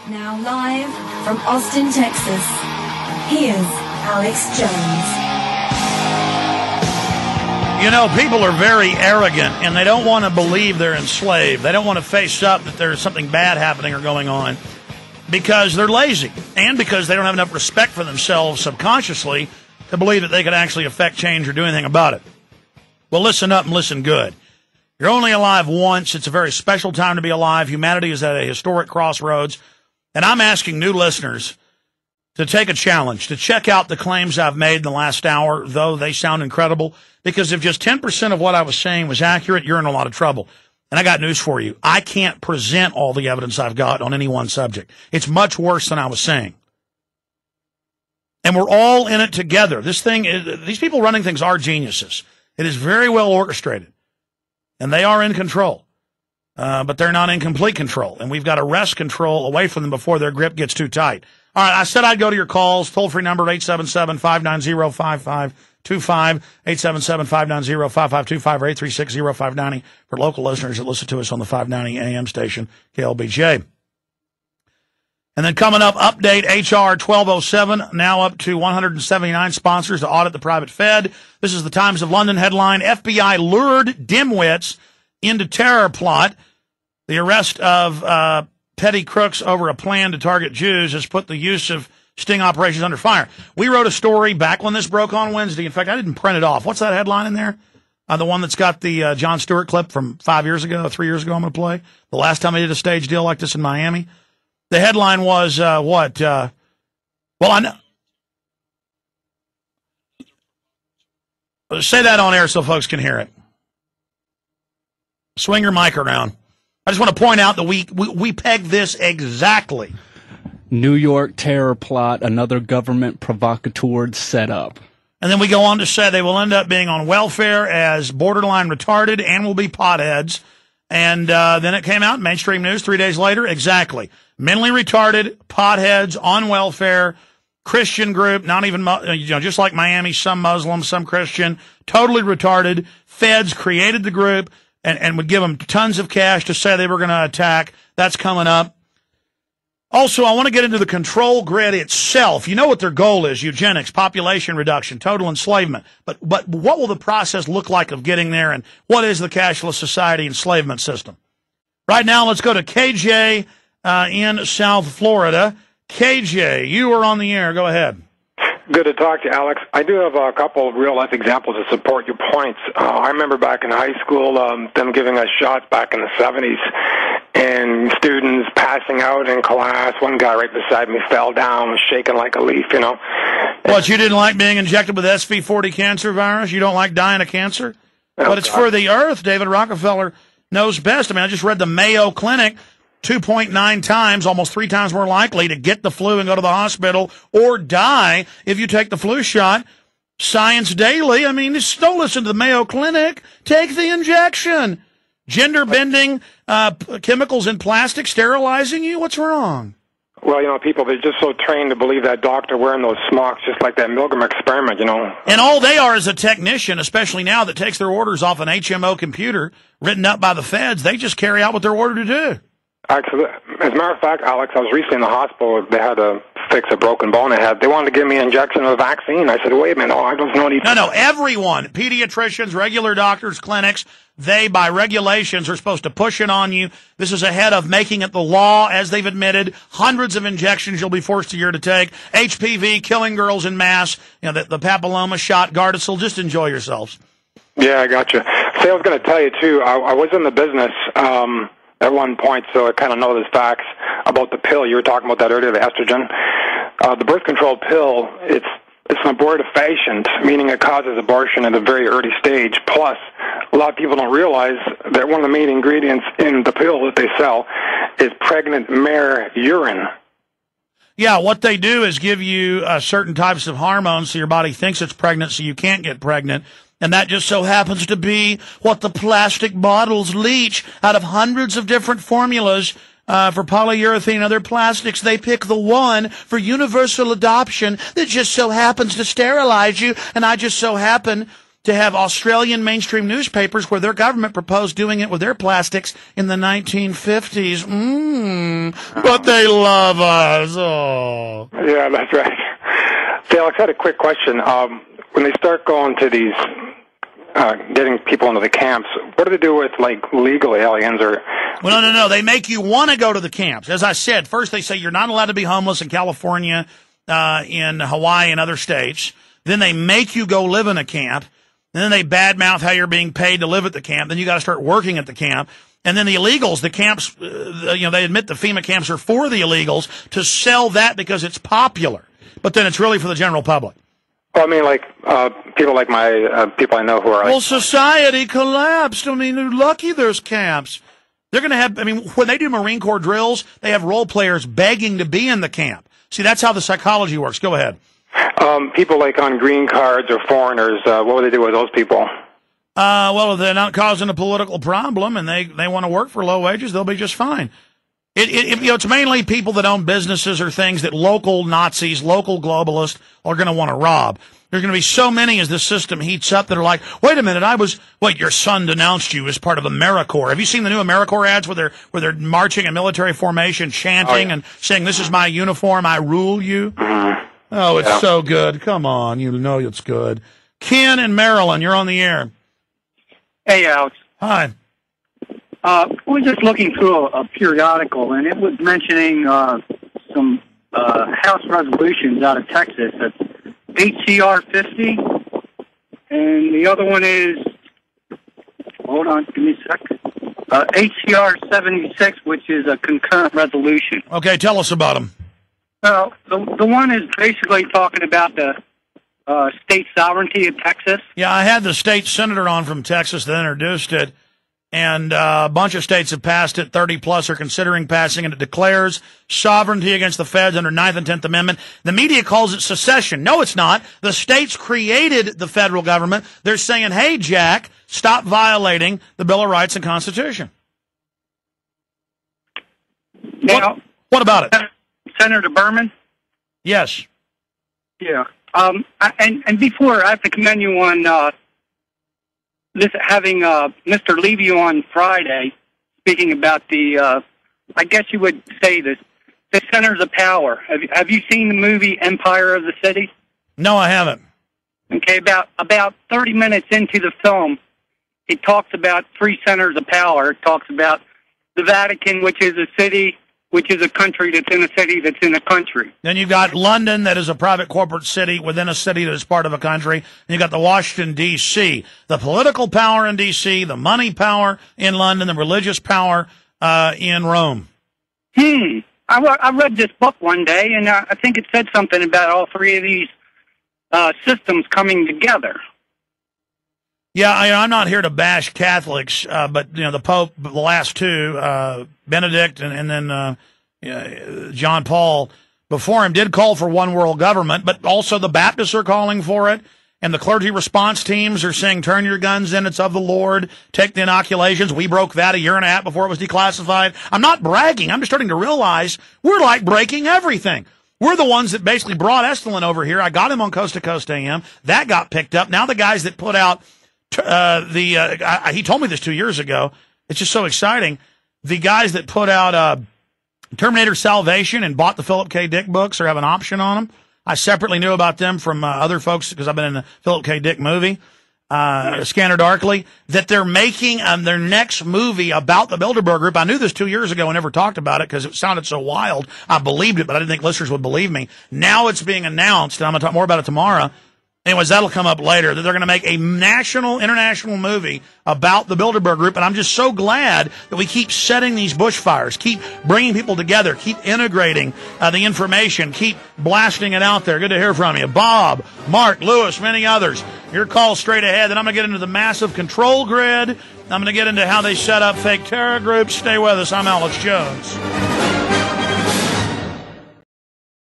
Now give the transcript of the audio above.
Now live from Austin, Texas, here's Alex Jones. You know, people are very arrogant, and they don't want to believe they're enslaved. They don't want to face up that there's something bad happening or going on because they're lazy and because they don't have enough respect for themselves subconsciously to believe that they could actually affect change or do anything about it. Well, listen up and listen good. You're only alive once. It's a very special time to be alive. Humanity is at a historic crossroads. And I'm asking new listeners to take a challenge, to check out the claims I've made in the last hour, though they sound incredible, because if just 10% of what I was saying was accurate, you're in a lot of trouble. And I got news for you. I can't present all the evidence I've got on any one subject. It's much worse than I was saying. And we're all in it together. These people running things are geniuses. It is very well orchestrated. And they are in control. But they're not in complete control, and we've got to wrest control away from them before their grip gets too tight. All right, I said I'd go to your calls. Toll-free number 877-590-5525, 877-590-5525, or 836-0590 for local listeners that listen to us on the 590 AM station, KLBJ. And then coming up, update HR 1207, now up to 179 sponsors to audit the private Fed. This is the Times of London headline, FBI lured dimwits into terror plot. The arrest of petty crooks over a plan to target Jews has put the use of sting operations under fire. We wrote a story back when this broke on Wednesday. In fact, I didn't print it off. What's that headline in there? The one that's got the Jon Stewart clip from 3 years ago I'm going to play. The last time I did a stage deal like this in Miami. The headline was what? Well, I know. Say that on air so folks can hear it. Swing your mic around. I just want to point out that we pegged this exactly. New York terror plot, another government provocateur set up. And then we go on to say they will end up being on welfare as borderline retarded and will be potheads. And then it came out in mainstream news 3 days later. Exactly. Mentally retarded, potheads, on welfare, Christian group, not even, just like Miami, some Muslim, some Christian, totally retarded. Feds created the group and would give them tons of cash to say they were going to attack. That's coming up. Also, I want to get into the control grid itself. You know what their goal is, eugenics, population reduction, total enslavement. But what will the process look like of getting there, and what is the cashless society enslavement system? Right now, let's go to KJ in South Florida. KJ, you are on the air. Go ahead. Good to talk to you, Alex. I do have a couple of real-life examples to support your points. I remember back in high school, them giving us shots back in the 70s, and students passing out in class. One guy right beside me fell down, shaking like a leaf, What, you didn't like being injected with SV40 cancer virus? You don't like dying of cancer? Oh, but it's God. for the earth. David Rockefeller knows best. I mean, I just read the Mayo Clinic. 2.9 times, almost 3 times more likely to get the flu and go to the hospital or die if you take the flu shot. Science Daily, I mean, just don't listen to the Mayo Clinic. Take the injection. Gender bending chemicals in plastic sterilizing you. What's wrong? Well, people, they're just so trained to believe that doctor wearing those smocks, just like that Milgram experiment, And all they are is a technician, especially now that takes their orders off an HMO computer written up by the feds. They just carry out what they're ordered to do. Actually, as a matter of fact, Alex, I was recently in the hospital. They had to fix a broken bone I had. They wanted to give me an injection of a vaccine. I said, wait a minute, I don't know any... No, everyone, pediatricians, regular doctors, clinics, they, by regulations, are supposed to push it on you. This is ahead of making it the law, as they've admitted. Hundreds of injections you'll be forced a year to take. HPV, killing girls in mass, the papilloma shot, Gardasil. Just enjoy yourselves. Yeah, I got you. See, I was going to tell you, too, I was in the business... at one point, so I kind of know the facts about the pill. You were talking about that earlier, the estrogen. The birth control pill, it's an abortifacient, meaning it causes abortion at a very early stage. Plus, a lot of people don't realize that one of the main ingredients in the pill that they sell is pregnant mare urine. Yeah, what they do is give you certain types of hormones so your body thinks it's pregnant so you can't get pregnant. And that just so happens to be what the plastic bottles leach out of hundreds of different formulas for polyurethane and other plastics. They pick the one for universal adoption that just so happens to sterilize you. And I just so happen to have Australian mainstream newspapers where their government proposed doing it with their plastics in the 1950s. But they love us. Oh. Yeah, that's right. Hey, Alex, I had a quick question. When they start going to these, getting people into the camps, what do they do with, like, legal aliens or... Well, no. They make you want to go to the camps. As I said, first they say you're not allowed to be homeless in California, in Hawaii, and other states. Then they make you go live in a camp. And then they badmouth how you're being paid to live at the camp. Then you got to start working at the camp. And then the illegals, the camps, they admit the FEMA camps are for the illegals to sell that because it's popular. But then it's really for the general public. Well, I mean, like, people like my, people I know who are like... Well, society collapsed. I mean, they're lucky there's camps. They're going to have, I mean, when they do Marine Corps drills, they have role players begging to be in the camp. See, that's how the psychology works. Go ahead. People like on green cards or foreigners, what would they do with those people? Well, if they're not causing a political problem and they want to work for low wages, they'll be just fine. It's mainly people that own businesses or things that local Nazis, local globalists are going to want to rob. There's going to be so many as this system heats up that are like, wait a minute, your son denounced you as part of AmeriCorps. Have you seen the new AmeriCorps ads where they're marching in military formation, chanting and saying, this is my uniform, I rule you? Mm-hmm. Oh, it's so good. Come on, you know it's good. Ken in Maryland, you're on the air. Hey, Alex. Hi. We're just looking through a periodical, and it was mentioning some House resolutions out of Texas. That's HCR 50, and the other one is, hold on, give me a sec, HCR 76, which is a concurrent resolution. Okay, tell us about them. Well, the one is basically talking about the state sovereignty of Texas. Yeah, I had the state senator on from Texas that introduced it, and a bunch of states have passed it. 30 plus are considering passing it. It declares sovereignty against the feds under 9th and 10th Amendment. The media calls it secession. No, it's not. The states created the federal government. They're saying, hey, Jack, stop violating the Bill of Rights and Constitution. Now, what about it? Senator Berman? Yes. Yeah. And before, I have to commend you on having Mr. Levy on Friday, speaking about the, I guess you would say the centers of power. Have you seen the movie Empire of the City? No, I haven't. Okay, about 30 minutes into the film, it talks about 3 centers of power. It talks about the Vatican, which is a city, which is a country that's in a city that's in a country. Then you've got London, that is a private corporate city within a city that is part of a country. And you've got the Washington, D.C., the political power in D.C., the money power in London, the religious power in Rome. I read this book one day, and I think it said something about all 3 of these systems coming together. Yeah, I'm not here to bash Catholics, but the Pope, the last 2, Benedict and then John Paul, before him did call for one world government, but also the Baptists are calling for it, and the clergy response teams are saying, turn your guns in, it's of the Lord, take the inoculations. We broke that a year and a half before it was declassified. I'm not bragging. I'm just starting to realize we're like breaking everything. We're the ones that basically brought Estelin over here. I got him on Coast to Coast AM. That got picked up. Now the guys that put out he told me this 2 years ago. It's just so exciting. The guys that put out Terminator Salvation and bought the Philip K. Dick books or have an option on them. I separately knew about them from other folks because I've been in the Philip K. Dick movie, Scanner Darkly, that they're making their next movie about the Bilderberg Group. I knew this 2 years ago and never talked about it because it sounded so wild. I believed it, but I didn't think listeners would believe me. Now it's being announced, and I'm going to talk more about it tomorrow. Anyways, that'll come up later, that they're going to make a international movie about the Bilderberg Group, and I'm just so glad that we keep setting these bushfires, keep bringing people together, keep integrating the information, keep blasting it out there. Good to hear from you. Bob, Mark, Lewis, many others. Your call straight ahead. Then I'm going to get into the massive control grid. I'm going to get into how they set up fake terror groups. Stay with us. I'm Alex Jones.